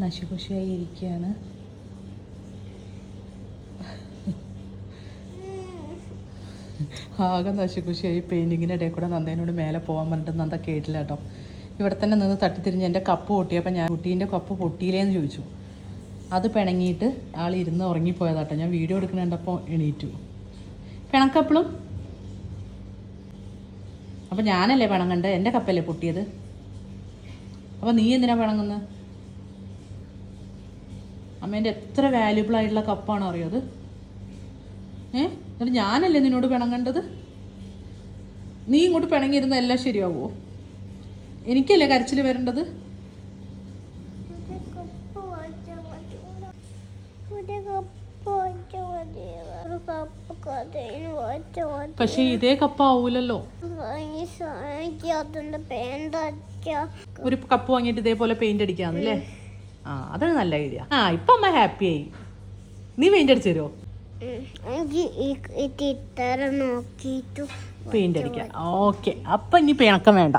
നശിപുഷിയായിരിക്കുകയാണ്. ആകെ നശിപുഷിയായി. പെയിൻറ്റിങ്ങിൻ്റെ ഇടയിൽ കൂടെ നന്ദേനോട് മേലെ പോകാൻ പറഞ്ഞിട്ട് നന്ദ കേട്ടില്ല കേട്ടോ. ഇവിടെ തന്നെ നിന്ന് തട്ടിത്തിരിഞ്ഞ് എൻ്റെ കപ്പ് പൊട്ടിയപ്പോൾ ഞാൻ കുട്ടീൻ്റെ കപ്പ് പൊട്ടിയില്ലേന്ന് ചോദിച്ചു. അത് പിണങ്ങിയിട്ട് ആളിരുന്ന് ഉറങ്ങിപ്പോയതാട്ടോ. ഞാൻ വീഡിയോ എടുക്കുന്നുണ്ടപ്പോൾ എണീറ്റു. പിണക്കപ്പളും അപ്പം ഞാനല്ലേ പിണങ്ങണ്ടേ? എൻ്റെ കപ്പല്ലേ പൊട്ടിയത്. അപ്പം നീ എന്തിനാ പിണങ്ങുന്നത്? അമ്മേൻ്റെ എത്ര വാല്യുബിൾ ആയിട്ടുള്ള കപ്പാണോ അറിയോ അത്? എന്നിട്ട് ഞാനല്ലേ നിന്നോട് പിണങ്ങേണ്ടത്? നീ ഇങ്ങോട്ട് പിണങ്ങിയിരുന്ന എല്ലാം ശരിയാവുമോ? എനിക്കല്ലേ കരച്ചിൽ വരേണ്ടത്? പക്ഷെ ഇതേ കപ്പ് ആവൂലല്ലോ. ഒരു കപ്പ് വാങ്ങിയിട്ട് ഇതേപോലെ പെയിന്റ് അടിക്കാന്നല്ലേ? അതാണ് നല്ല ഐഡിയ. ഇപ്പൊ അമ്മ ഹാപ്പി ആയി. നീ പെയിന്റ് അടിച്ചു തരുമോ? പെയിന്റ് അടിക്കാം. ഓക്കെ, അപ്പൊ ഇനി പിണക്കം വേണ്ട.